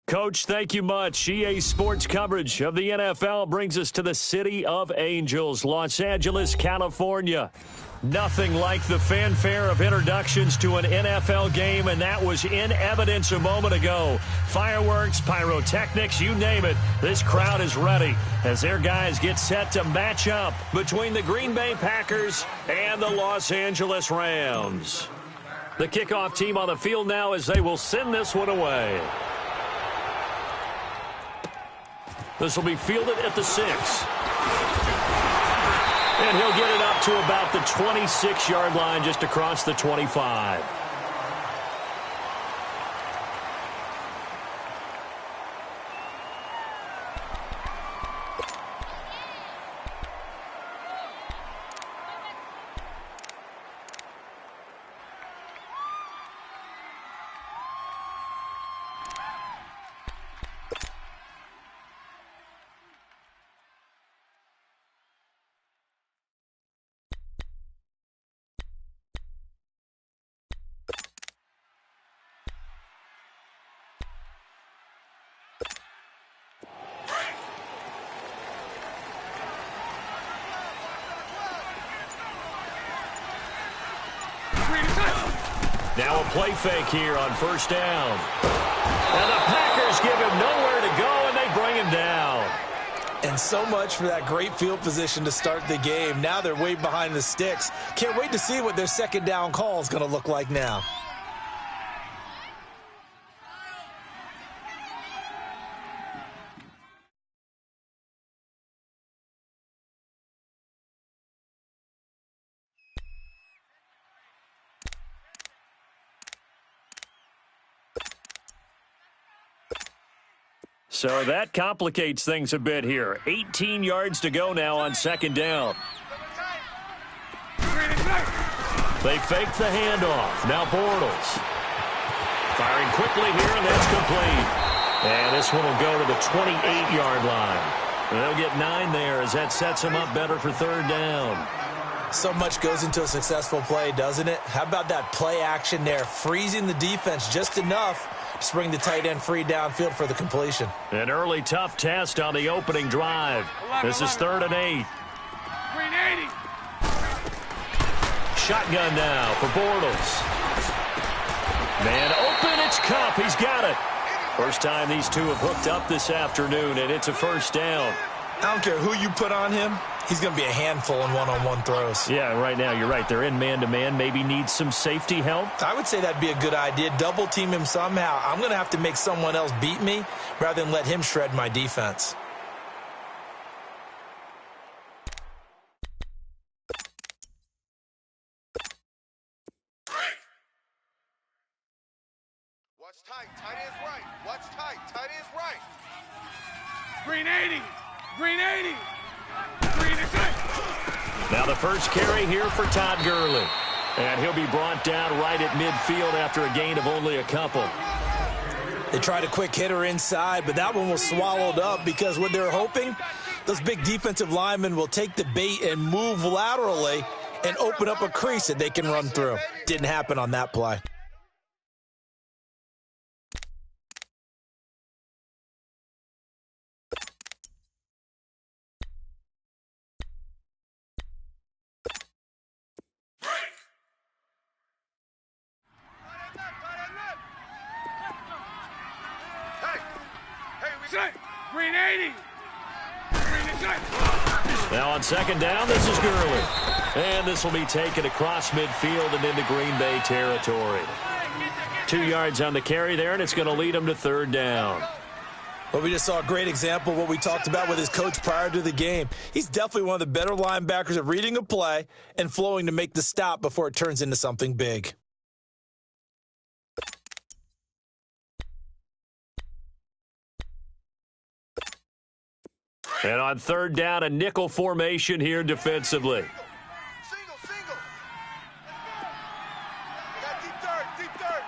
Coach, thank you much. EA Sports coverage of the NFL brings us to the City of Angels, Los Angeles, California. Nothing like the fanfare of introductions to an NFL game, and that was in evidence a moment ago. Fireworks, pyrotechnics, you name it. This crowd is ready as their guys get set to match up between the Green Bay Packers and the Los Angeles Rams. The kickoff team on the field now as they will send this one away. This will be fielded at the 6. And he'll get it up to about the 26-yard line, just across the 25. Now a play fake here on first down. And the Packers give him nowhere to go, and they bring him down. And so much for that great field position to start the game. Now they're way behind the sticks. Can't wait to see what their second down call is going to look like now. So that complicates things a bit here. 18 yards to go now on second down. They fake the handoff. Now Bortles. Firing quickly here, and that's complete. And this one will go to the 28-yard line. They'll get 9 there as that sets them up better for third down. So much goes into a successful play, doesn't it? How about that play action there? Freezing the defense just enough to bring the tight end free downfield for the completion. An early tough test on the opening drive. This is 3rd and 8. Shotgun now for Bortles. Man open, it's Cup. He's got it. First time these two have hooked up this afternoon, and it's a first down. I don't care who you put on him. He's going to be a handful in one-on-one throws. Yeah, right now, you're right. They're in man-to-man. Maybe needs some safety help. I would say that'd be a good idea. Double team him somehow. I'm going to have to make someone else beat me rather than let him shred my defense. What's tight? Tight is right. What's tight? Tight is right. Green 80. Green 80. Now the first carry here for Todd Gurley. And he'll be brought down right at midfield after a gain of only a couple. They tried a quick hitter inside, but that one was swallowed up because what they're hoping, those big defensive linemen will take the bait and move laterally and open up a crease that they can run through. Didn't happen on that play. Green 80. Now on second down, this is Gurley. And this will be taken across midfield and into Green Bay territory. 2 yards on the carry there, and it's going to lead them to third down. Well, we just saw a great example of what we talked about with his coach prior to the game. He's definitely one of the better linebackers at reading a play and flowing to make the stop before it turns into something big. And on third down, a nickel formation here defensively. Single. They got deep third.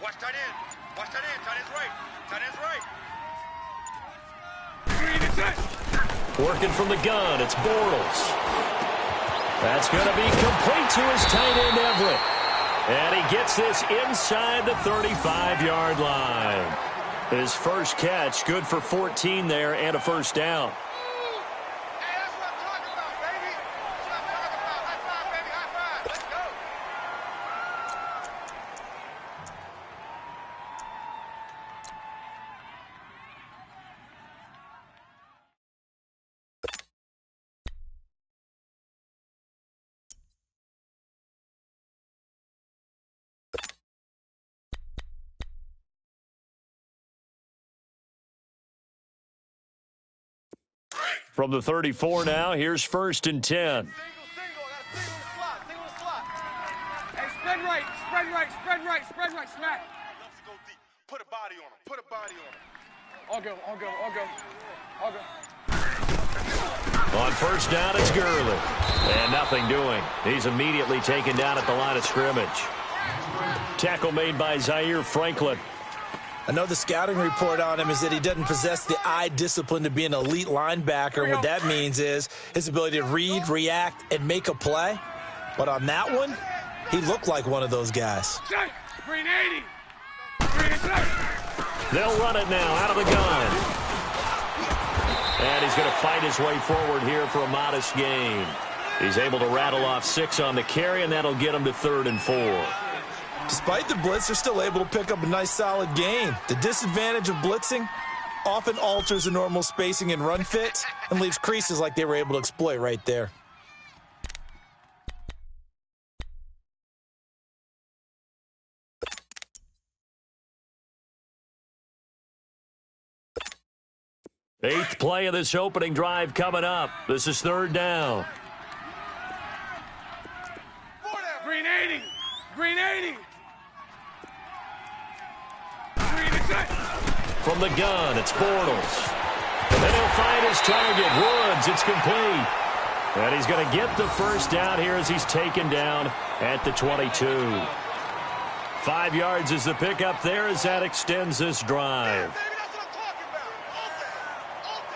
Watch tight end. Tight end's right. Working from the gun, it's Bortles. That's going to be complete to his tight end, Everett. And he gets this inside the 35-yard line. His first catch, good for 14 there and a first down. Hey, that's what I'm talking about, baby. That's what I'm talking about. High five, baby. High five. Let's go. From the 34 now, here's 1st and 10. Single. I got a single in the slot. Single in the slot. Hey, spread right, spread right, spread right, spread right, smack. Loves to go deep. Put a body on him. Put a body on him. All go, all go, all go, all go. On first down, it's Gurley. And nothing doing. He's immediately taken down at the line of scrimmage. Tackle made by Zaire Franklin. I know the scouting report on him is that he doesn't possess the eye discipline to be an elite linebacker. And what that means is his ability to read, react, and make a play. But on that one, he looked like one of those guys. Check. Green 80. Green check. They'll run it now out of the gun. And he's going to fight his way forward here for a modest gain. He's able to rattle off 6 on the carry, and that'll get him to 3rd and 4. Despite the blitz, they're still able to pick up a nice, solid gain. The disadvantage of blitzing often alters the normal spacing and run fits and leaves creases like they were able to exploit right there. Eighth play of this opening drive coming up. This is 3rd down. Green 80. Green 80. Green check. From the gun, it's Bortles. And then he'll find his target, Woods. It's complete. And he's going to get the first down here as he's taken down at the 22. 5 yards is the pickup there as that extends this drive. Baby, that's what I'm talking about. All day.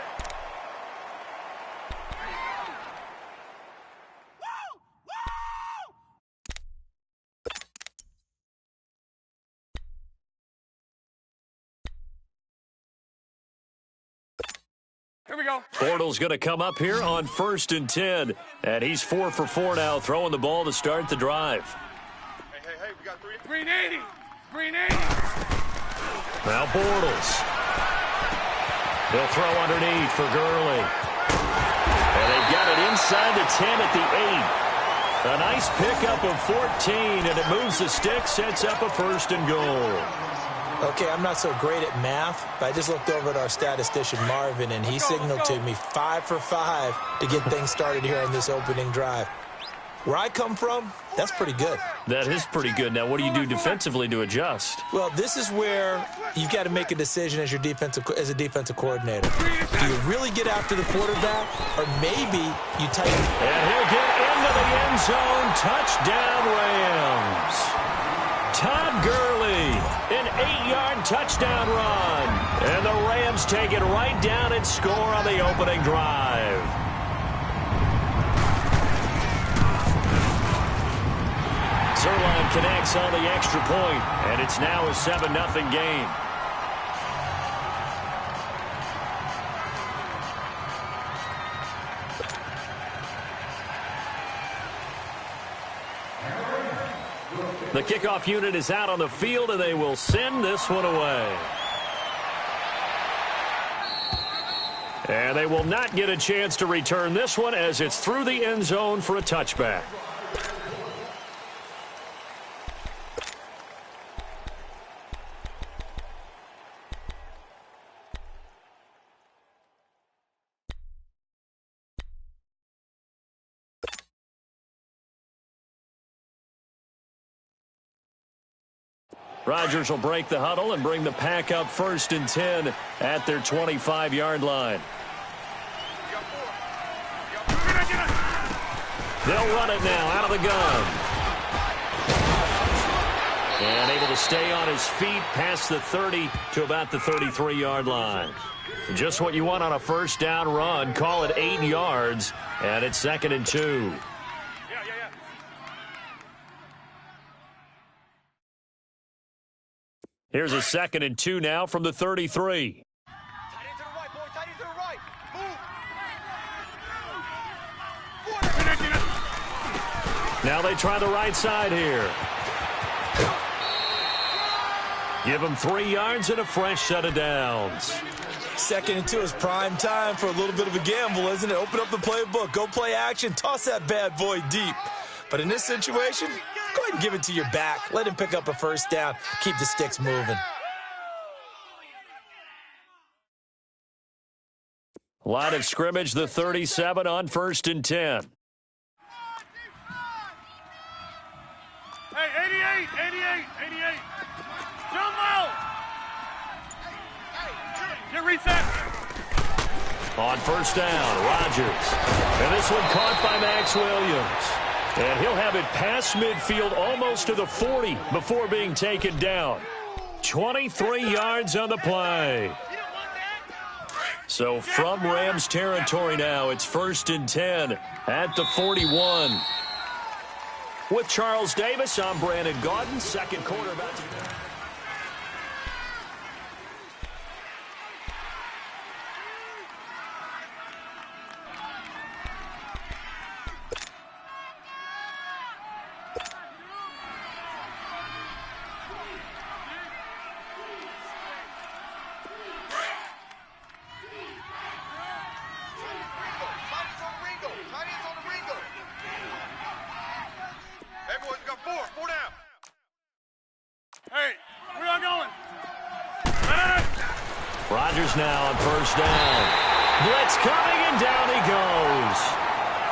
Here we go. Bortles going to come up here on 1st and 10. And he's 4 for 4 now, throwing the ball to start the drive. Hey, we got 3. Green 80. Green 80. Now Bortles. They'll throw underneath for Gurley. And they've got it inside the 10 at the 8. A nice pickup of 14, and it moves the stick, sets up a 1st and goal. Okay, I'm not so great at math, but I just looked over at our statistician, Marvin, and he signaled to me 5 for 5 to get things started here on this opening drive. Where I come from, that's pretty good. That is pretty good. Now, what do you do defensively to adjust? Well, this is where you've got to make a decision as a defensive coordinator. Do you really get after the quarterback, or maybe you tighten? And he'll get into the end zone. Touchdown, Rams. Todd Gurley, an 8-yard touchdown run. And the Rams take it right down and score on the opening drive. Zerline connects on the extra point, and it's now a 7-0 game. The kickoff unit is out on the field, and they will send this one away. And they will not get a chance to return this one as it's through the end zone for a touchback. Rodgers will break the huddle and bring the pack up 1st and 10 at their 25-yard line. They'll run it now out of the gun. And able to stay on his feet past the 30 to about the 33-yard line. Just what you want on a first down run. Call it 8 yards, and it's 2nd and 2. Here's a 2nd and 2 now from the 33. Tight end to the right, boy. Tight end to the right. Move. Now they try the right side here. Give him 3 yards and a fresh set of downs. 2nd and 2 is prime time for a little bit of a gamble, isn't it? Open up the playbook, go play action, toss that bad boy deep. But in this situation, go ahead and give it to your back. Let him pick up a first down. Keep the sticks moving. Line of scrimmage, the 37 on 1st and 10. Hey, 88. Jump out. Get reset. On 1st down, Rodgers. And this one caught by Max Williams. And he'll have it past midfield almost to the 40 before being taken down. 23 yards on the play. So from Rams territory now, it's 1st and 10 at the 41. With Charles Davis, I'm Brandon Gaudin. Second quarter about to begin. Rodgers now on 1st down. Blitz coming, and down he goes.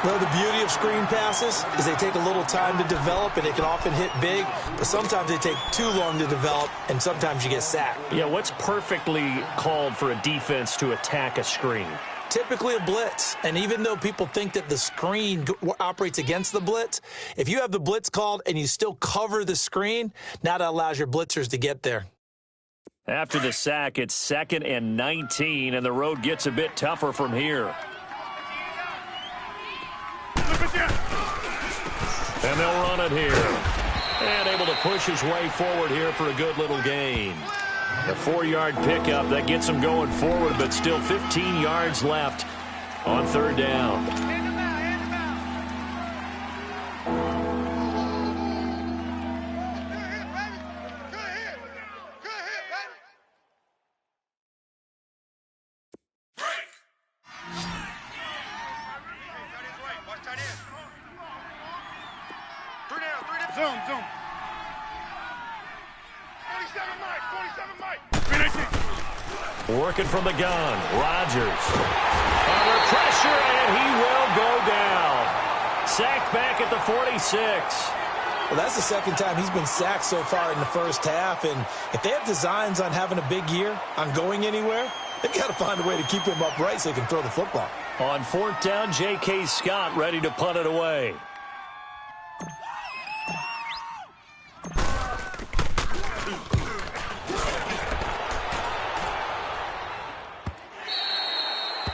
Well, the beauty of screen passes is they take a little time to develop, and they can often hit big, but sometimes they take too long to develop, and sometimes you get sacked. Yeah, what's perfectly called for a defense to attack a screen? Typically a blitz, and even though people think that the screen operates against the blitz, if you have the blitz called and you still cover the screen, now that allows your blitzers to get there. After the sack, it's 2nd and 19, and the road gets a bit tougher from here. And they'll run it here. And able to push his way forward here for a good little gain. A 4-yard pickup that gets him going forward, but still 15 yards left on 3rd down. Zoom. 47 Mike. Working from the gun, Rodgers. Under pressure, and he will go down. Sacked back at the 46. Well, that's the 2nd time he's been sacked so far in the first half, and if they have designs on having a big year, on going anywhere, they've got to find a way to keep him upright so he can throw the football. On 4th down, J.K. Scott ready to punt it away.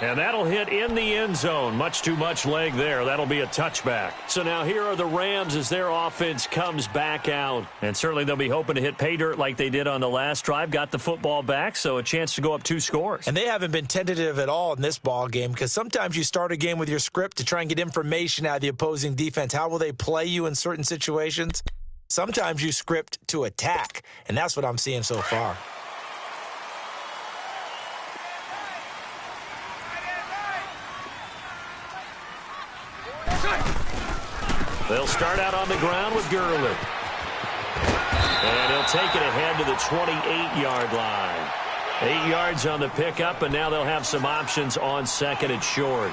And that'll hit in the end zone. Much too much leg there. That'll be a touchback. So now here are the Rams as their offense comes back out. And certainly they'll be hoping to hit pay dirt like they did on the last drive. Got the football back, so a chance to go up 2 scores. And they haven't been tentative at all in this ball game, because sometimes you start a game with your script to try and get information out of the opposing defense. How will they play you in certain situations? Sometimes you script to attack, and that's what I'm seeing so far. They'll start out on the ground with Gurley. And he'll take it ahead to the 28-yard line. 8 yards on the pickup, and now they'll have some options on 2nd and short.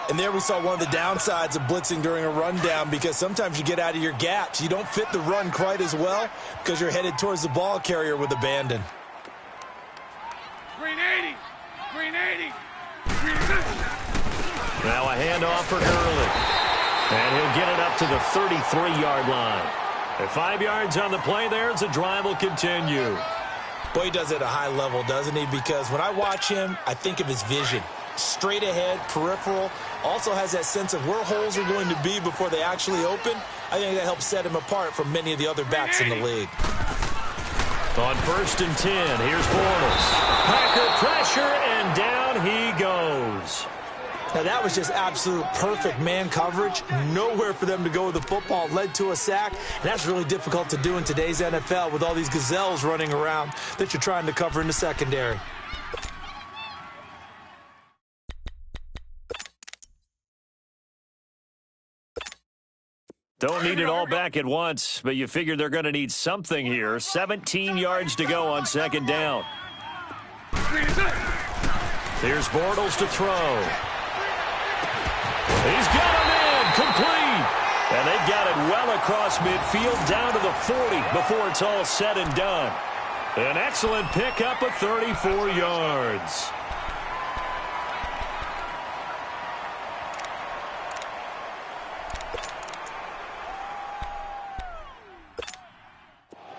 And there we saw one of the downsides of blitzing during a rundown, because sometimes you get out of your gaps. You don't fit the run quite as well because you're headed towards the ball carrier with abandon. Green 80. Now a handoff for Gurley. And he'll get it up to the 33-yard line. At 5 yards on the play there, as the drive will continue. Boy, he does it at a high level, doesn't he? Because when I watch him, I think of his vision. Straight ahead, peripheral. Also has that sense of where holes are going to be before they actually open. I think that helps set him apart from many of the other backs in the league. On 1st and 10, here's Bortles. Packer pressure, and down he goes. Now, that was just absolute perfect man coverage. Nowhere for them to go with the football. Led to a sack, and that's really difficult to do in today's NFL with all these gazelles running around that you're trying to cover in the secondary. Don't need it all back at once, but you figure they're going to need something here. 17 yards to go on 2nd down. Here's Bortles to throw. He's got him in, complete. And they've got it well across midfield down to the 40 before it's all said and done. An excellent pickup of 34 yards.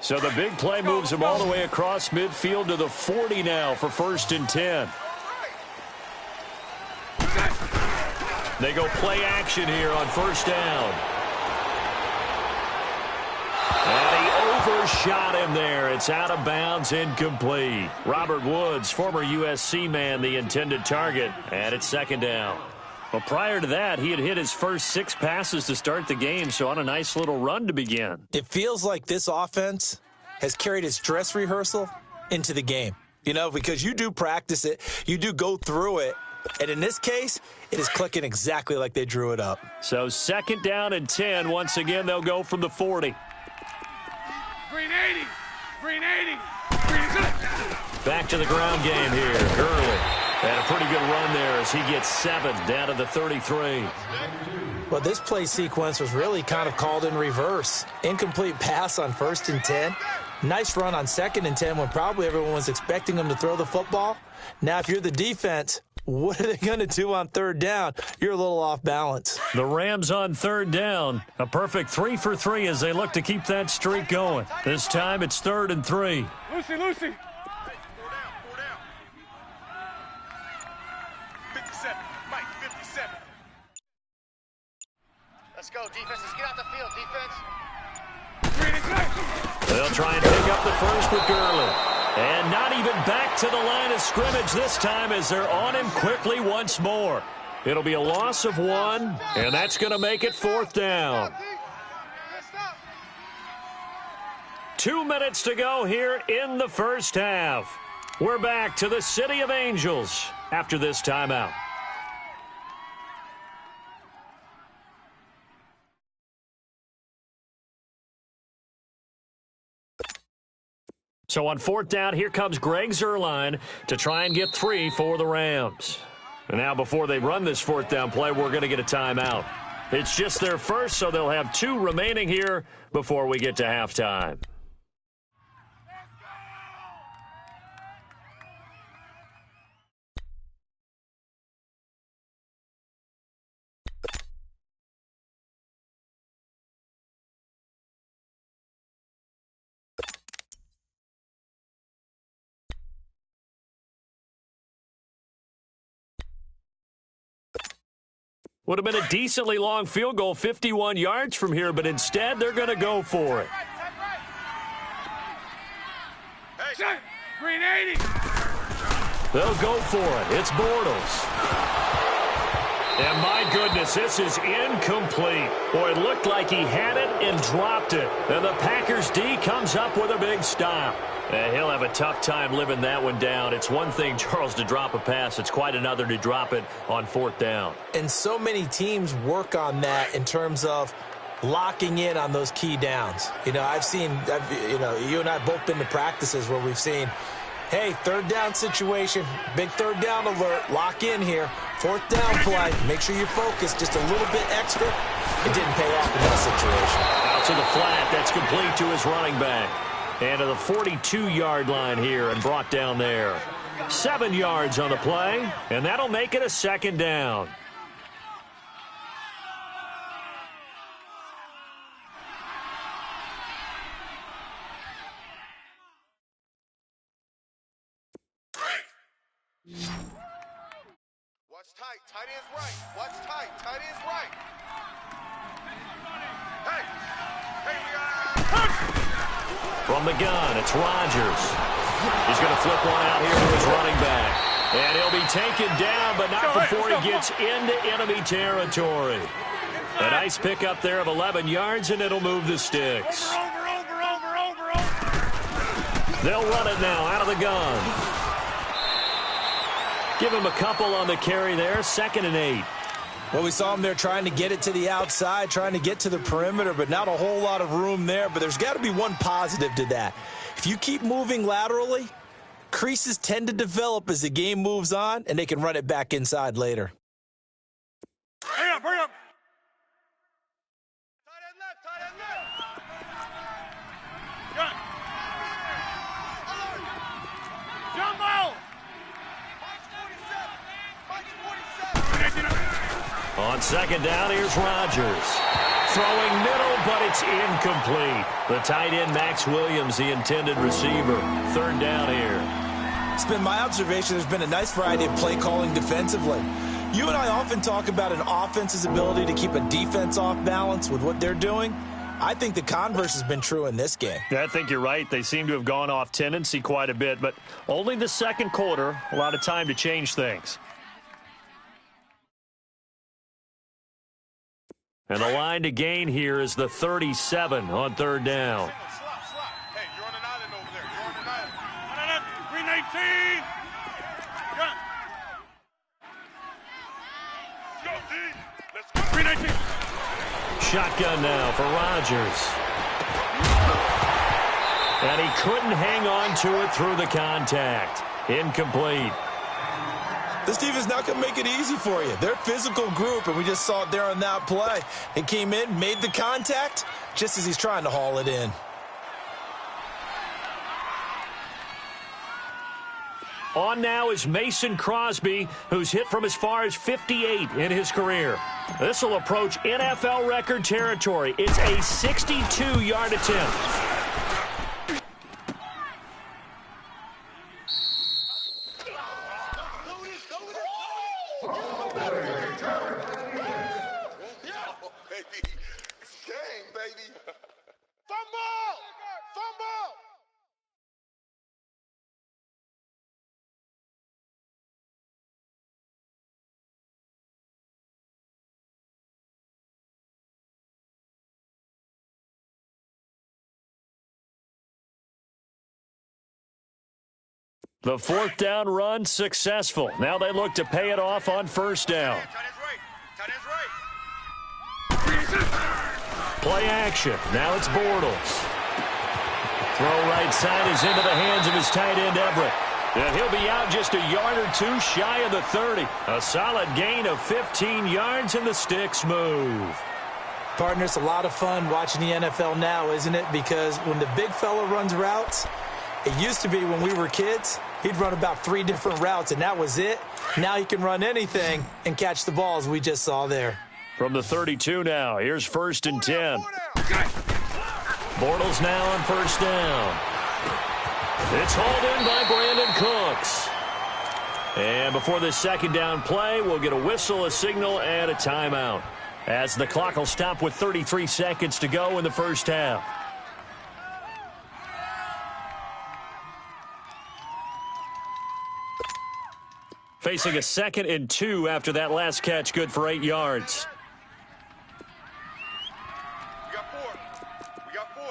So the big play moves him all the way across midfield to the 40 now for 1st and 10. They go play action here on 1st down. And he overshot him there. It's out of bounds, incomplete. Robert Woods, former USC man, the intended target, and it's 2nd down. Well, prior to that, he had hit his first 6 passes to start the game, so on a nice little run to begin. It feels like this offense has carried its dress rehearsal into the game. You know, because you do practice it, you do go through it, and in this case, it is clicking exactly like they drew it up. So 2nd down and 10. Once again, they'll go from the 40. Green 80. Green 80. Green 80. Back to the ground game here. Gurley. And a pretty good run there as he gets 7 down to the 33. Well, this play sequence was really kind of called in reverse. Incomplete pass on 1st and 10. Nice run on 2nd and 10 when probably everyone was expecting him to throw the football. Now, if you're the defense, what are they going to do on 3rd down? You're a little off balance. The Rams on 3rd down. A perfect 3 for 3 as they look to keep that streak going. This time it's 3rd and 3. Lucy, Lucy. 57. Mike, 57. Let's go, defense. Let's get out the field, defense. Green and They'll try and pick up the first with Gurley. And not even back to the line of scrimmage this time as they're on him quickly once more. It'll be a loss of 1, and that's going to make it 4th down. 2 minutes to go here in the first half. We're back to the City of Angels after this timeout. So on 4th down, here comes Greg Zuerlein to try and get 3 for the Rams. And now before they run this 4th down play, we're going to get a timeout. It's just their first, so they'll have 2 remaining here before we get to halftime. Would have been a decently long field goal, 51 yards from here, but instead they're going to go for it. Hey. Green 80. They'll go for it. It's Bortles. And my goodness, this is incomplete. Boy, it looked like he had it and dropped it. And the Packers D comes up with a big stop. And he'll have a tough time living that one down. It's one thing, Charles, to drop a pass. It's quite another to drop it on 4th down. And so many teams work on that in terms of locking in on those key downs. You know, you and I have both been to practices where we've seen, hey, 3rd down situation, big 3rd down alert, lock in here. 4th down play, make sure you focus just a little bit extra. It didn't pay off in that situation. Out to the flat, that's complete to his running back. And to the 42-yard line here and brought down there. 7 yards on the play, and that'll make it a 2nd down. Watch tight. Tight end's right. Watch tight. Tight end's right. Hey. Hey, we are. From the gun, it's Rodgers. He's going to flip one out here to his running back. And he'll be taken down, but not before he gets into enemy territory. A nice pickup there of 11 yards, and it'll move the sticks. Over. They'll run it now out of the gun. Give him a couple on the carry there, 2nd and 8. Well, we saw him there trying to get it to the outside, trying to get to the perimeter, but not a whole lot of room there. But there's got to be one positive to that. If you keep moving laterally, creases tend to develop as the game moves on, and they can run it back inside later. Hurry up. Tight end left. Gun. Jumbo. Mike's 47. On 2nd down, here's Rodgers. Throwing middle, but it's incomplete. The tight end, Max Williams, the intended receiver. 3rd down here. It's been my observation there's been a nice variety of play calling defensively. You and I often talk about an offense's ability to keep a defense off balance with what they're doing. I think the converse has been true in this game. Yeah, I think you're right. They seem to have gone off tendency quite a bit, but only the 2nd quarter, a lot of time to change things. And the line to gain here is the 37 on 3rd down. Slop. Hey, you're on an island over there. You're on an island. 319. Gun. Let's go, D. Let's go. 319. Shotgun now for Rodgers. And he couldn't hang on to it through the contact. Incomplete. This team is not going to make it easy for you. They're a physical group, and we just saw it there on that play. He came in, made the contact, just as he's trying to haul it in. On now is Mason Crosby, who's hit from as far as 58 in his career. This will approach NFL record territory. It's a 62-yard attempt. Baby. It's game, baby. Fumble! The 4th down run successful. Now they look to pay it off on 1st down. Tight end's right. Play action. Now it's Bortles. Throw right side is into the hands of his tight end, Everett. And he'll be out just a yard or two shy of the 30. A solid gain of 15 yards, and the sticks move. Partner, it's a lot of fun watching the NFL now, isn't it? Because when the big fella runs routes, it used to be when we were kids, he'd run about 3 different routes, and that was it. Now he can run anything and catch the balls we just saw there. From the 32 now, here's 1st and 10. Bortles now on 1st down. It's hauled in by Brandon Cooks. And before this 2nd down play, we'll get a whistle, a signal, and a timeout, as the clock will stop with 33 seconds to go in the 1st half. Facing a 2nd and 2 after that last catch, good for 8 yards. We got 4.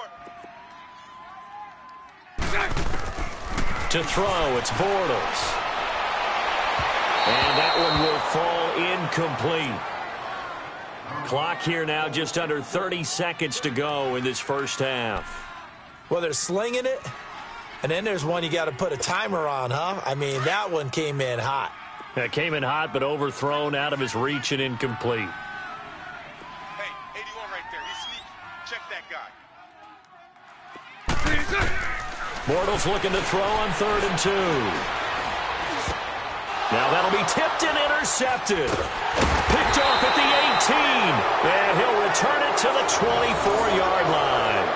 To throw, it's Bortles. And that one will fall incomplete. Clock here now just under 30 seconds to go in this 1st half. Well, they're slinging it, and then there's one you got to put a timer on, huh? I mean, that one came in hot. It came in hot, but overthrown, out of his reach, and incomplete. Hey, 81 right there. He's sneaky. Check that guy. Bortles looking to throw on 3rd and 2. Now that'll be tipped and intercepted. Picked off at the 18. And he'll return it to the 24-yard line.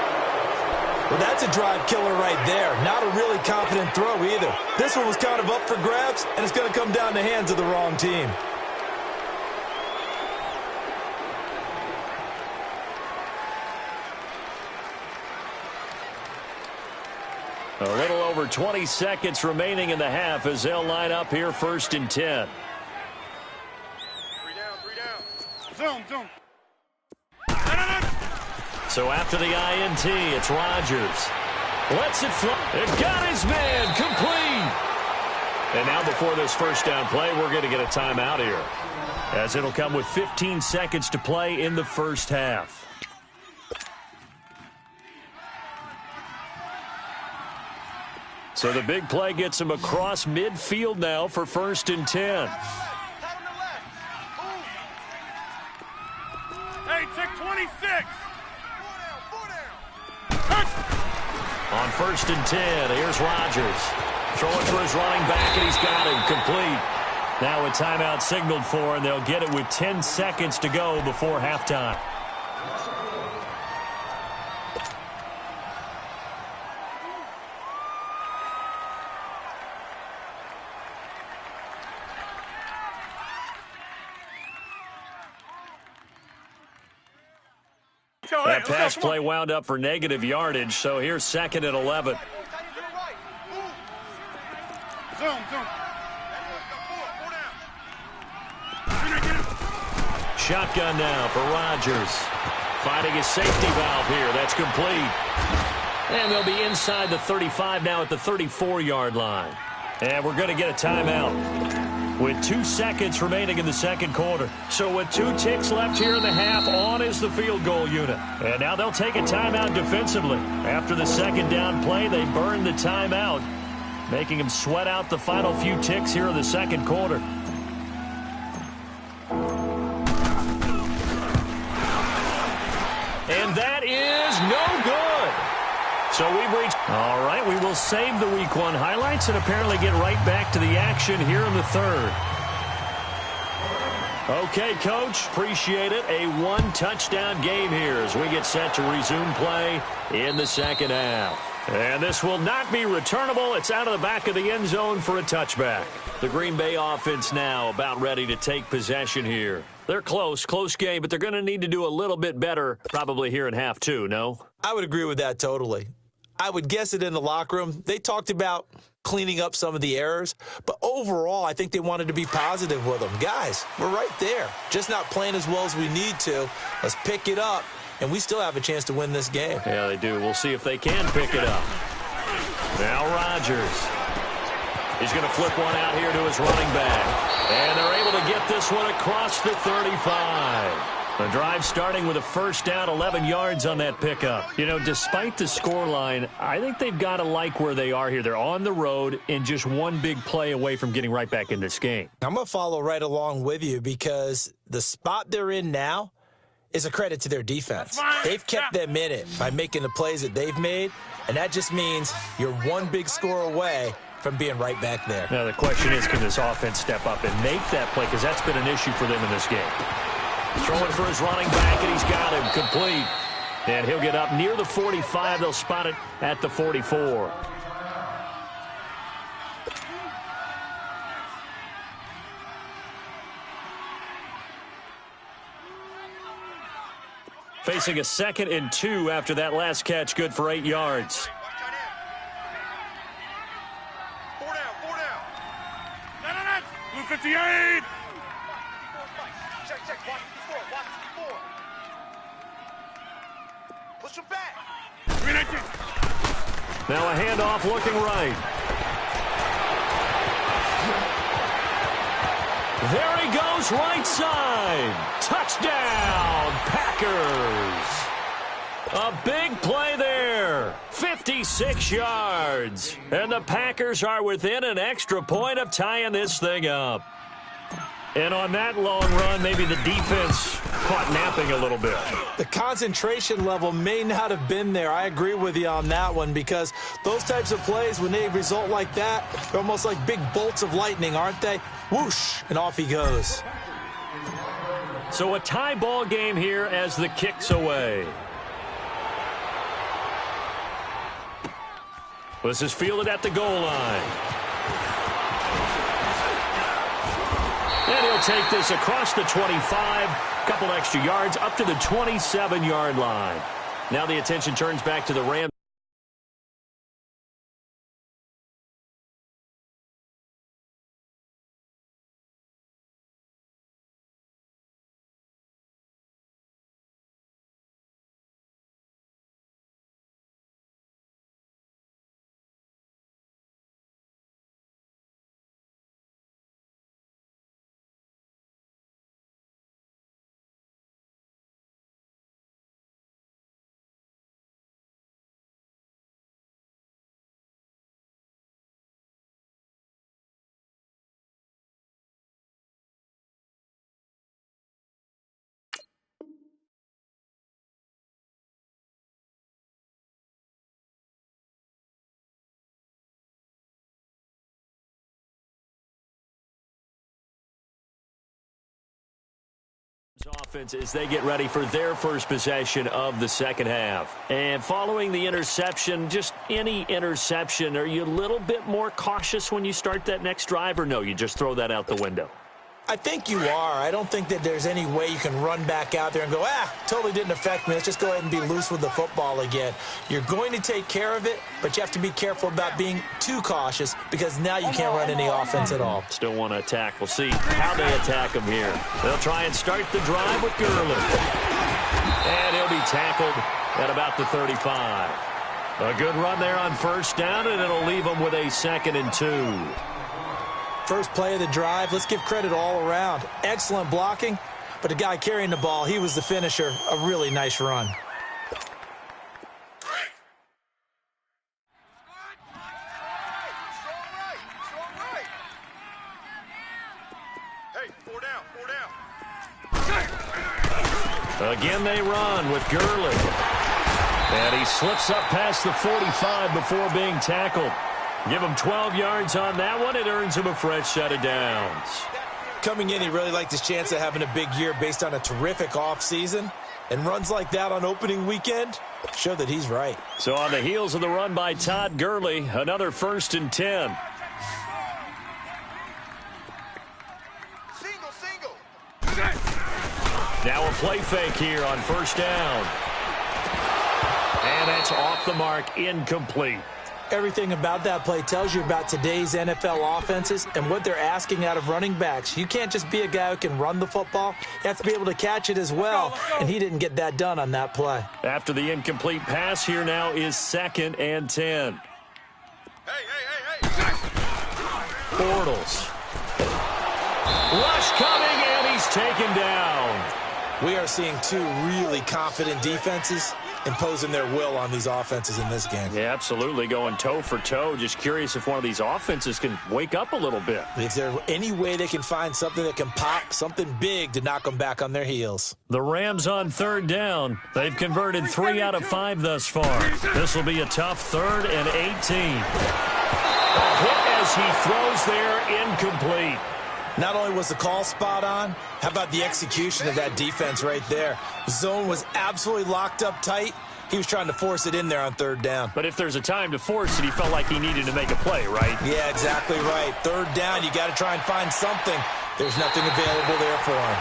Well, that's a drive killer right there. Not a really confident throw either. This one was kind of up for grabs, and it's going to come down the hands of the wrong team. A little over 20 seconds remaining in the half as they'll line up here 1st and 10. 3 down. Zoom. So after the INT, it's Rodgers. Lets it fly. It got his man complete. And now before this first down play, we're going to get a timeout here, as it'll come with 15 seconds to play in the first half. So the big play gets him across midfield now for 1st and 10. Hey, check 26. On 1st and 10, here's Rodgers. Throwing for his running back, and he's got him complete. Now a timeout signaled for, and they'll get it with 10 seconds to go before halftime. That pass play wound up for negative yardage, so here's 2nd and 11. Zoom. Shotgun now for Rodgers. Finding his safety valve here. That's complete. And they'll be inside the 35 now at the 34-yard line. And we're going to get a timeout with 2 seconds remaining in the second quarter. So with 2 ticks left here in the half, on is the field goal unit. And now they'll take a timeout defensively. After the second down play, they burn the timeout, making them sweat out the final few ticks here in the second quarter. And that is no good. So we've reached... All right, we will save the Week 1 highlights and apparently get right back to the action here in the third. Okay, Coach, appreciate it. A 1-touchdown game here as we get set to resume play in the second half. And this will not be returnable. It's out of the back of the end zone for a touchback. The Green Bay offense now about ready to take possession here. They're close game, but they're going to need to do a little bit better probably here in half 2, no? I would agree with that totally. I would guess it in the locker room. They talked about cleaning up some of the errors, but overall, I think they wanted to be positive with them. Guys, we're right there. Just not playing as well as we need to. Let's pick it up, and we still have a chance to win this game. Yeah, they do. We'll see if they can pick it up. Now Rodgers. He's going to flip one out here to his running back. And they're able to get this one across the 35. The drive starting with a first down, 11 yards on that pickup. You know, despite the scoreline, I think they've got to like where they are here. They're on the road and just one big play away from getting right back in this game. I'm going to follow right along with you because the spot they're in now is a credit to their defense. They've kept them in it by making the plays that they've made, and that just means you're one big score away from being right back there. Now, the question is, can this offense step up and make that play? Because that's been an issue for them in this game. Throwing for his running back, and he's got him complete. And he'll get up near the 45. They'll spot it at the 44. Facing a 2nd and 2 after that last catch, good for 8 yards. Blue 58. Push him back. Now a handoff looking right. There he goes, right side. Touchdown, Packers. A big play there. 56 yards. And the Packers are within an extra point of tying this thing up. And on that long run, maybe the defense caught napping a little bit. The concentration level may not have been there. I agree with you on that one because those types of plays, when they result like that, they're almost like big bolts of lightning, aren't they? Whoosh, and off he goes. So a tie ball game here as the kick's away. This is fielded at the goal line. And he'll take this across the 25, couple extra yards, up to the 27-yard line. Now the attention turns back to the Rams. Offense as they get ready for their first possession of the second half. And following the interception, just any interception, are you a little bit more cautious when you start that next drive, or no, you just throw that out the window? I think you are. I don't think that there's any way you can run back out there and go, totally didn't affect me. Let's just go ahead and be loose with the football again. You're going to take care of it, but you have to be careful about being too cautious because now you can't run any offense at all. Still want to attack. We'll see how they attack him here. They'll try and start the drive with Gurley. And he'll be tackled at about the 35. A good run there on first down, and it'll leave him with a 2nd and 2. First play of the drive, let's give credit all around. Excellent blocking, but the guy carrying the ball, he was the finisher. A really nice run. Hey, 4 down. Again they run with Gurley. And he slips up past the 45 before being tackled. Give him 12 yards on that one. It earns him a fresh set of downs. Coming in, he really liked his chance of having a big year based on a terrific offseason. And runs like that on opening weekend show that he's right. So on the heels of the run by Todd Gurley, another 1st and 10. Single. Now a play fake here on first down. And that's off the mark, incomplete. Everything about that play tells you about today's NFL offenses and what they're asking out of running backs. You can't just be a guy who can run the football. You have to be able to catch it as well, and he didn't get that done on that play. After the incomplete pass, here now is 2nd and 10. Hey. Bortles. Rush coming, and he's taken down. We are seeing two really confident defenses imposing their will on these offenses in this game. Yeah, absolutely, going toe for toe. Just curious if one of these offenses can wake up a little bit. If there's any way they can find something that can pop, something big to knock them back on their heels. The Rams on 3rd down. They've converted 3 out of 5 thus far. This will be a tough 3rd and 18. A hit as he throws there, incomplete. Not only was the call spot on, how about the execution of that defense right there? Zone was absolutely locked up tight. He was trying to force it in there on 3rd down. But if there's a time to force it, he felt like he needed to make a play, right? Yeah, exactly right. 3rd down, you got to try and find something. There's nothing available there for him.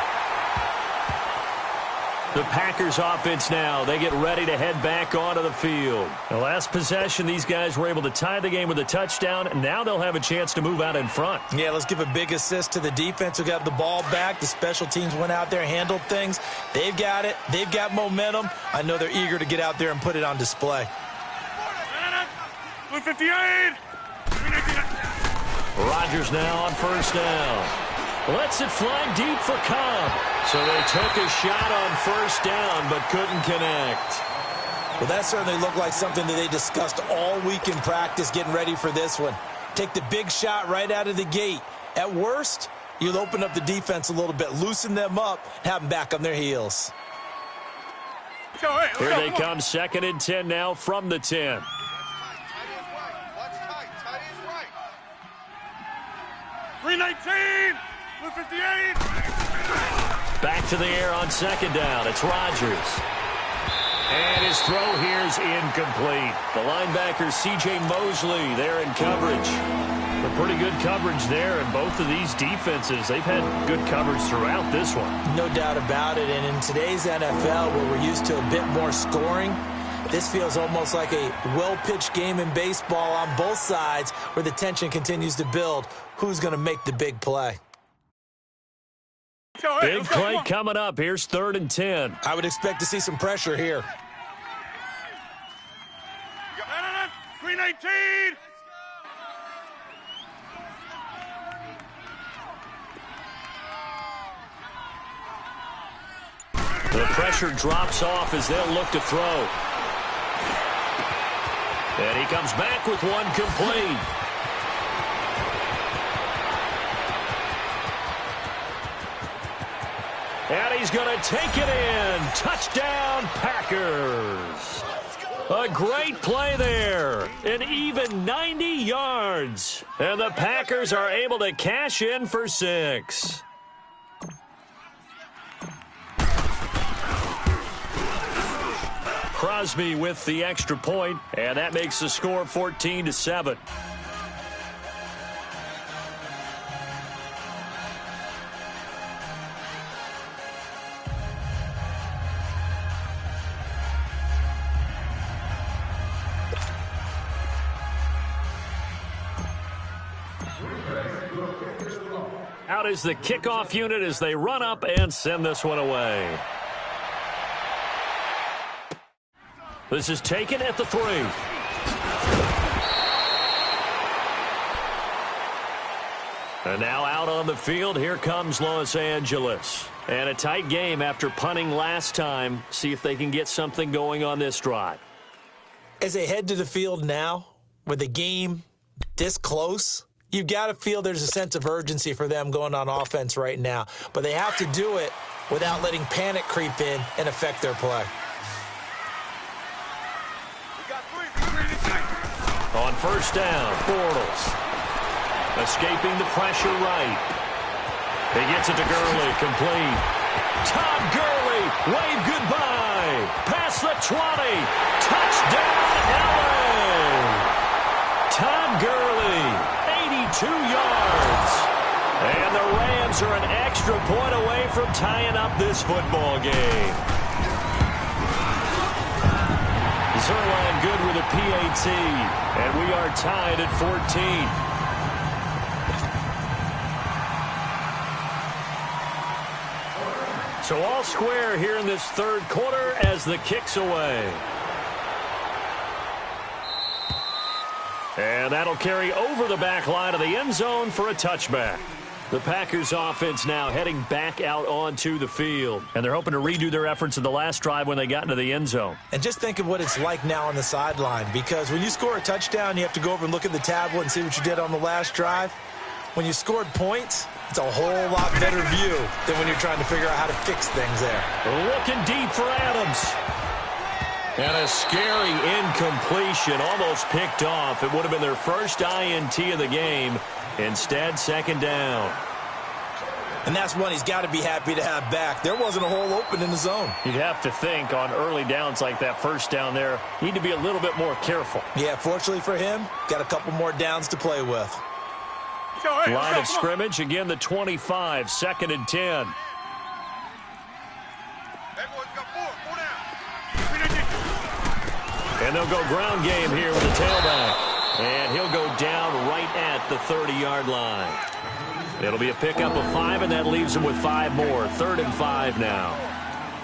The Packers offense now, they get ready to head back onto the field. The last possession, these guys were able to tie the game with a touchdown, and now they'll have a chance to move out in front. Yeah, let's give a big assist to the defense who got the ball back. The special teams went out there, handled things. They've got it. They've got momentum. I know they're eager to get out there and put it on display. 58. Rodgers now on first down. Lets it fly deep for Cobb. So they took a shot on first down but couldn't connect. Well, that certainly looked like something that they discussed all week in practice getting ready for this one. Take the big shot right out of the gate. At worst, you'll open up the defense a little bit, loosen them up, have them back on their heels. Here they come, 2nd and 10 now from the 10. Tight is right. Watch tight. Tight is right. 319. 58. Back to the air on 2nd down. It's Rodgers. And his throw here's incomplete. The linebacker, C.J. Mosley, there in coverage. A pretty good coverage there, and both of these defenses, they've had good coverage throughout this one. No doubt about it, and in today's NFL, where we're used to a bit more scoring, this feels almost like a well-pitched game in baseball on both sides where the tension continues to build. Who's going to make the big play? Big play coming up. Here's 3rd and 10. I would expect to see some pressure here. 319. The pressure drops off as they'll look to throw. And he comes back with one complete. And he's going to take it in. Touchdown, Packers. A great play there. An even 90 yards. And the Packers are able to cash in for 6. Crosby with the extra point, and that makes the score 14-7. Out is the kickoff unit as they run up and send this one away. This is taken at the 3. And now out on the field, here comes Los Angeles. And a tight game after punting last time. See if they can get something going on this drive. As they head to the field now, with the game this close, you've got to feel there's a sense of urgency for them going on offense right now. But they have to do it without letting panic creep in and affect their play. On first down, Bortles. Escaping the pressure right. He gets it to Gurley, complete. Todd Gurley, wave goodbye. Past the 20. Touchdown, LA. Todd Gurley, 82 yards. And the Rams are an extra point away from tying up this football game. Zerline good with a PAT, and we are tied at 14. So all square here in this third quarter as the kick's away. And that'll carry over the back line of the end zone for a touchback. The Packers offense now heading back out onto the field. And they're hoping to redo their efforts in the last drive when they got into the end zone. And just think of what it's like now on the sideline, because when you score a touchdown, you have to go over and look at the tablet and see what you did on the last drive. When you scored points, it's a whole lot better view than when you're trying to figure out how to fix things there. Looking deep for Adams. And a scary incompletion, almost picked off. It would have been their first INT of the game. Instead, second down. And that's one he's got to be happy to have back. There wasn't a hole open in the zone. You'd have to think on early downs like that first down there, you need to be a little bit more careful. Yeah, fortunately for him, got a couple more downs to play with. Line of scrimmage, again the 25, second and 10. And they'll go ground game here with the tailback. And he'll go down right at the 30-yard line. It'll be a pickup of 5, and that leaves them with 5 more. 3rd and 5 now.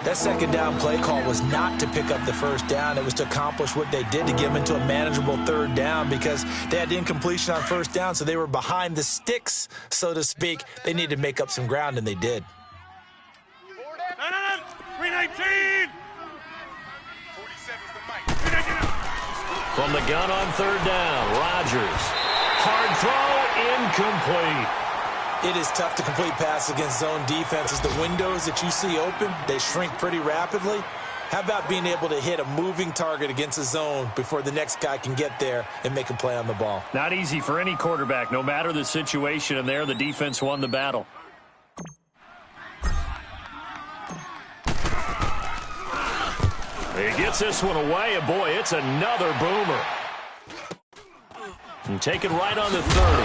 That second down play call was not to pick up the first down. It was to accomplish what they did to get them into a manageable 3rd down, because they had incompletion on first down, so they were behind the sticks, so to speak. They needed to make up some ground, and they did. 319! From the gun on 3rd down, Rodgers. Hard throw, incomplete. It is tough to complete passes against zone defenses. The windows that you see open, they shrink pretty rapidly. How about being able to hit a moving target against a zone before the next guy can get there and make a play on the ball? Not easy for any quarterback, no matter the situation, and there the defense won the battle. He gets this one away, and boy, it's another boomer. And take it right on the 30.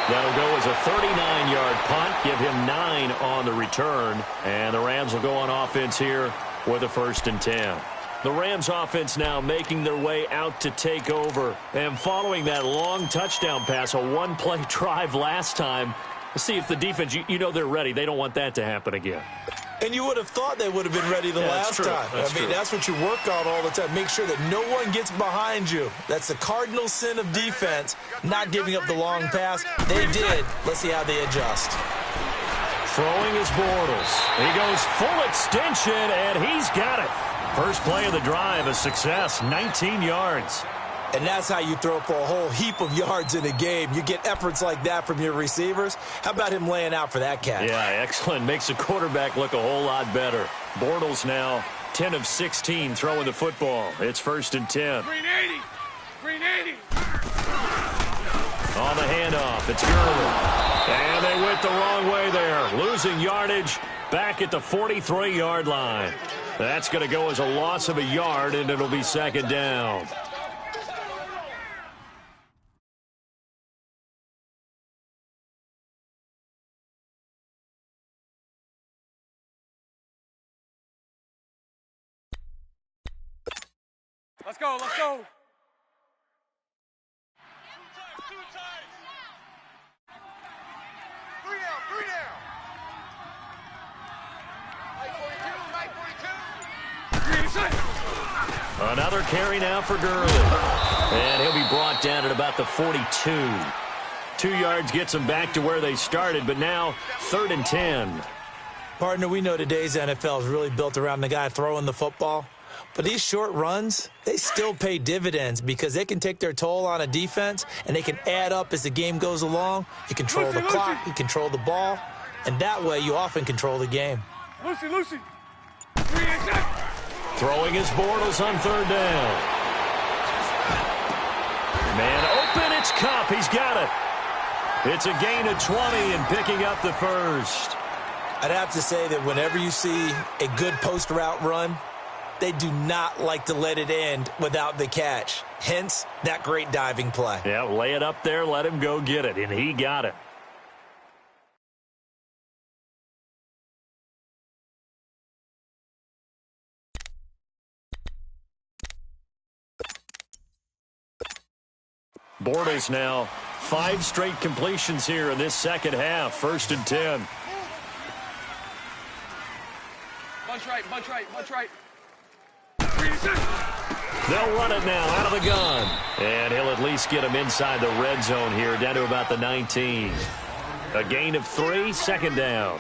That'll go as a 39-yard punt, give him 9 on the return, and the Rams will go on offense here with a 1st and 10. The Rams offense now making their way out to take over, and following that long touchdown pass, a one-play drive last time. Let's see if the defense, you know they're ready. They don't want that to happen again. And you would have thought they would have been ready the last time. That's what you work on all the time. Make sure that no one gets behind you. That's the cardinal sin of defense, not giving up the long pass. They did. Let's see how they adjust. Throwing is Bortles. He goes full extension, and he's got it. First play of the drive, a success, 19 yards. And that's how you throw for a whole heap of yards in a game. You get efforts like that from your receivers. How about him laying out for that catch? Yeah, excellent. Makes the quarterback look a whole lot better. Bortles now 10 of 16 throwing the football. It's 1st and 10. 380! 380! On the handoff, it's Gurley. And they went the wrong way there. Losing yardage back at the 43-yard line. That's going to go as a loss of a yard, and it'll be second down. Let's go, let's go. Three down. Right 42. Another carry now for Gurley. And he'll be brought down at about the 42. 2 yards gets them back to where they started, but now 3rd and 10. Partner, we know today's NFL is really built around the guy throwing the football. But these short runs, they still pay dividends because they can take their toll on a defense, and they can add up as the game goes along. You control the clock, you control the ball, and that way you often control the game. Lucy. Throwing his Bortles on 3rd down. Man open, it's Cup. He's got it. It's a gain of 20 and picking up the first. I'd have to say that whenever you see a good post route run, they do not like to let it end without the catch. Hence, that great diving play. Yeah, lay it up there, let him go get it, and he got it. Bortles now 5 straight completions here in this second half. 1st and 10. Bunch right. They'll run it now out of the gun. And he'll at least get him inside the red zone here, down to about the 19. A gain of 3, 2nd down.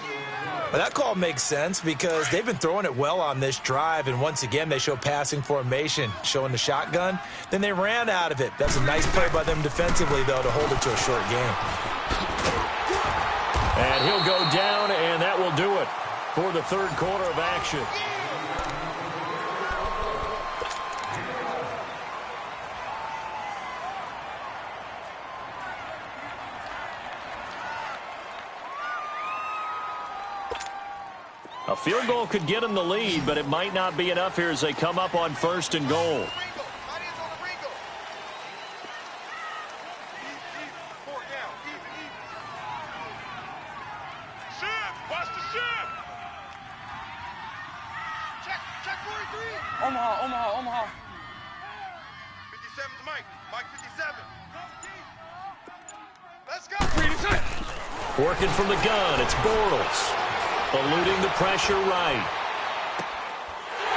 Well, that call makes sense because they've been throwing it well on this drive, and once again they show passing formation, showing the shotgun. Then they ran out of it. That's a nice play by them defensively, though, to hold it to a short game. And he'll go down, and that will do it for the 3rd quarter of action. A field goal could get them the lead, but it might not be enough here as they come up on 1st and goal. Omaha. 57's Mike 57. Let's go. Working from the gun, it's Bortles. Eluding the pressure right.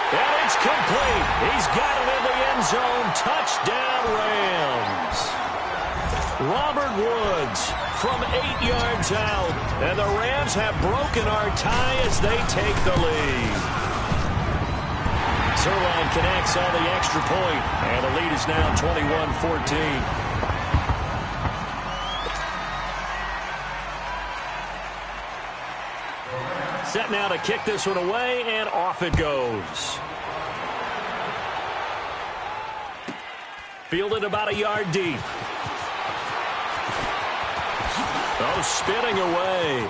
And it's complete. He's got it in the end zone. Touchdown, Rams. Robert Woods from 8 yards out. And the Rams have broken our tie as they take the lead. Zerline connects on the extra point, and the lead is now 21-14. Set now to kick this one away, and off it goes. Fielded about a yard deep. Oh, spinning away.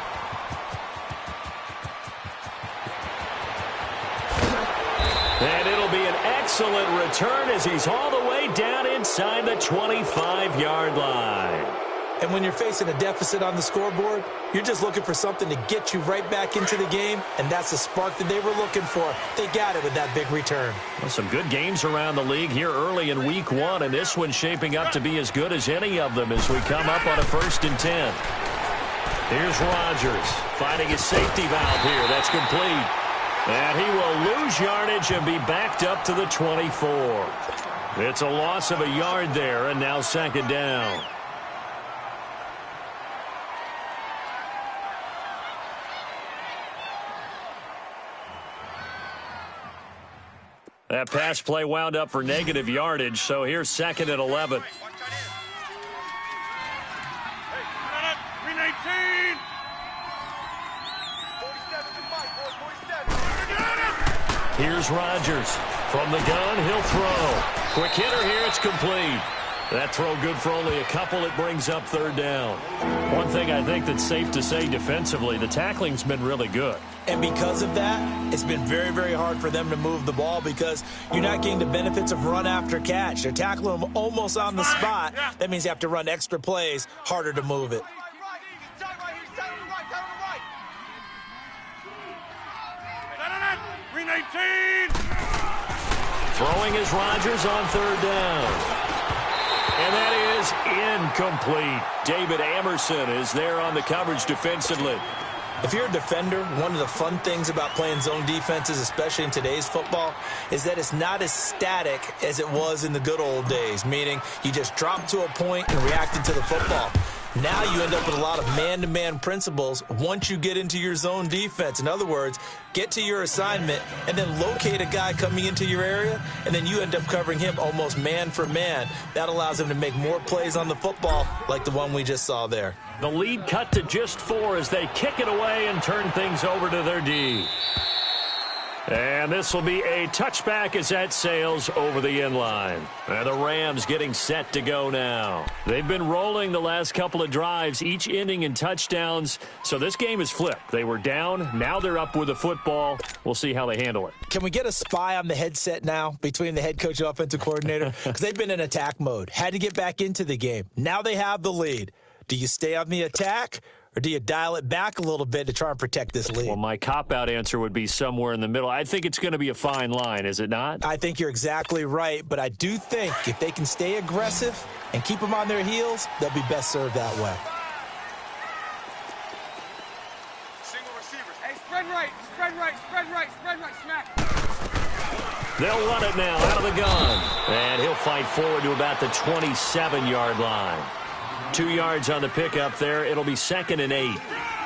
And it'll be an excellent return as he's all the way down inside the 25-yard line. And when you're facing a deficit on the scoreboard, you're just looking for something to get you right back into the game, and that's the spark that they were looking for. They got it with that big return. Well, some good games around the league here early in week 1, and this one's shaping up to be as good as any of them as we come up on a 1st and 10. Here's Rodgers finding his safety valve here. That's complete. And he will lose yardage and be backed up to the 24. It's a loss of a yard there, and now 2nd down. That pass play wound up for negative yardage, so here's 2nd and 11. Watch that in. 319. 47's Mike, 47. Here's Rodgers. From the gun, he'll throw. Quick hitter here, it's complete. That throw good for only a couple. It brings up third down. One thing I think that's safe to say defensively, the tackling's been really good. And because of that, it's been very, very hard for them to move the ball because you're not getting the benefits of run after catch. They're tackling them almost on the spot. That means you have to run extra plays, harder to move it. Green 18. Throwing is Rodgers on third down. And that is incomplete. David Amerson is there on the coverage defensively. If you're a defender, one of the fun things about playing zone defenses, especially in today's football, is that it's not as static as it was in the good old days, meaning you just drop to a point and reacted to the football. Now you end up with a lot of man-to-man principles once you get into your zone defense. In other words, get to your assignment and then locate a guy coming into your area, and then you end up covering him almost man for man. That allows him to make more plays on the football like the one we just saw there. The lead cut to just 4 as they kick it away and turn things over to their D. And this will be a touchback as that sails over the end line. And the Rams getting set to go now. They've been rolling the last couple of drives, each ending in touchdowns. So this game is flipped. They were down. Now they're up with the football. We'll see how they handle it. Can we get a spy on the headset now between the head coach and offensive coordinator? Because they've been in attack mode. Had to get back into the game. Now they have the lead. Do you stay on the attack? Or do you dial it back a little bit to try and protect this lead? Well, my cop-out answer would be somewhere in the middle. I think it's going to be a fine line, is it not? I think you're exactly right, but I do think if they can stay aggressive and keep them on their heels, they'll be best served that way. Single receivers. Hey, spread right, spread right, spread right, spread right, smack. They'll run it now out of the gun. And he'll fight forward to about the 27-yard line. 2 yards on the pickup there. It'll be 2nd and 8.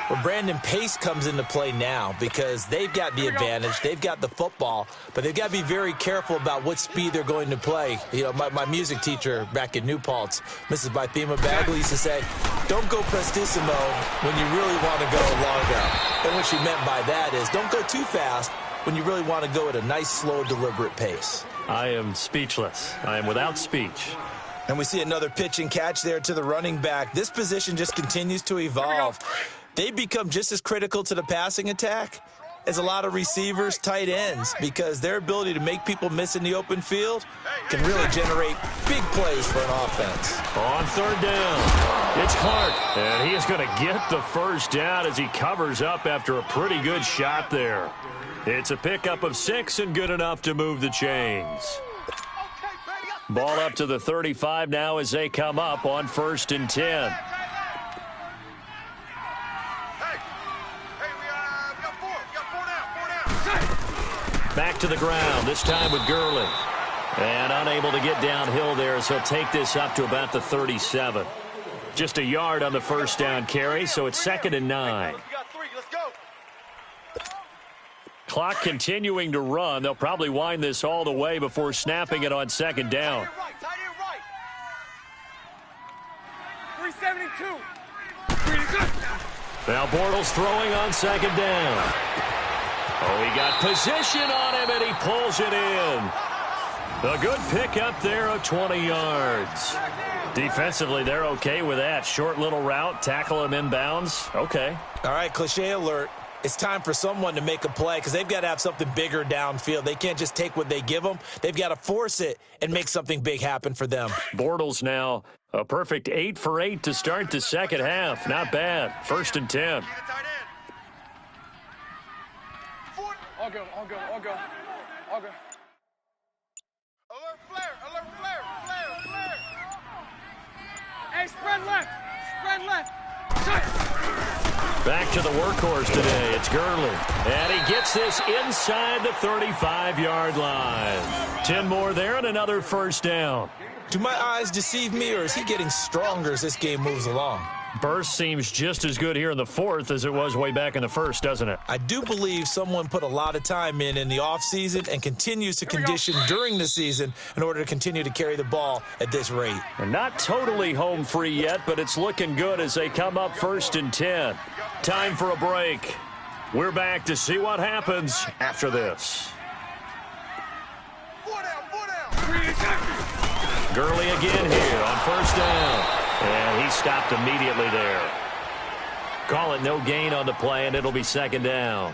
Well, Brandon, pace comes into play now because they've got the advantage. They've got the football, but they've got to be very careful about what speed they're going to play. You know, my music teacher back in New Paltz, Mrs. Bythema Bagley, used to say, don't go prestissimo when you really want to go largo. And what she meant by that is don't go too fast when you really want to go at a nice, slow, deliberate pace. I am speechless. I am without speech. And we see another pitch and catch there to the running back. This position just continues to evolve. They become just as critical to the passing attack as a lot of receivers, tight ends, because their ability to make people miss in the open field can really generate big plays for an offense. On third down, it's Clark, and he is going to get the first down as he covers up after a pretty good shot there. It's a pickup of 6 and good enough to move the chains. Ball up to the 35 now as they come up on 1st and 10. Hey, we got 4. We got 4 down. Back to the ground, this time with Gurley. And unable to get downhill there as he'll take this up to about the 37. Just a yard on the first down carry, so it's 2nd and 9. We got 3. Let's go. Clock continuing to run. They'll probably wind this all the way before snapping it on 2nd down. Tight end right. 372. Now Bortles throwing on 2nd down. Oh, he got position on him, and he pulls it in. A good pickup there of 20 yards. Defensively, they're okay with that. Short little route, tackle him inbounds. Okay. All right, cliche alert. It's time for someone to make a play because they've got to have something bigger downfield. They can't just take what they give them. They've got to force it and make something big happen for them. Bortles now a perfect 8 for 8 to start the second half. Not bad. 1st and 10. Tight end. All go, all go, all go, all go. Alert flare. Alert flare. Flare. Flare. Hey, spread left, spread left. Back to the workhorse today. It's Gurley. And he gets this inside the 35-yard line. 10 more there and another first down. Do my eyes deceive me, or is he getting stronger as this game moves along? Burst seems just as good here in the 4th as it was way back in the 1st, doesn't it? I do believe someone put a lot of time in the offseason and continues to condition during the season in order to continue to carry the ball at this rate. They're not totally home free yet, but it's looking good as they come up 1st and 10. Time for a break. We're back to see what happens after this. 4 down. 4 down. Gurley again here on first down. And he stopped immediately there. Call it no gain on the play, and it'll be second down.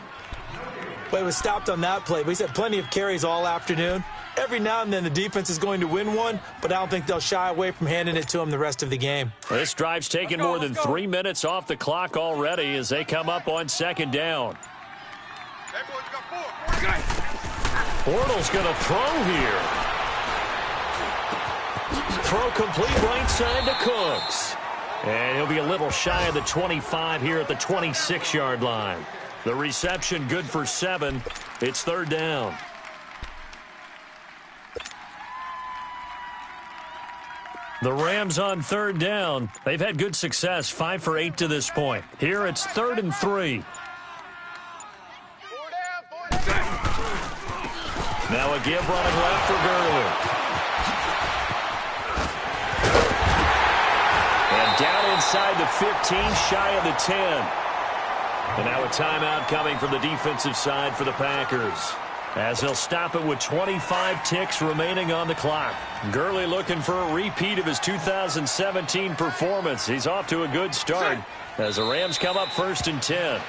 Well, he was stopped on that play, but he's had plenty of carries all afternoon. Every now and then the defense is going to win one, but I don't think they'll shy away from handing it to him the rest of the game. This drive's taken more than 3 minutes off the clock already as they come up on second down. Bortles going to throw here. Throw complete right side to Cooks. And he'll be a little shy of the 25 here at the 26-yard line. The reception good for 7. It's third down. The Rams on third down. They've had good success, 5 for 8 to this point. Here it's 3rd and 3. Now a give running left for Gurley. And down inside the 15, shy of the 10. And now a timeout coming from the defensive side for the Packers, as he'll stop it with 25 ticks remaining on the clock. Gurley looking for a repeat of his 2017 performance. He's off to a good start as the Rams come up 1st and 10.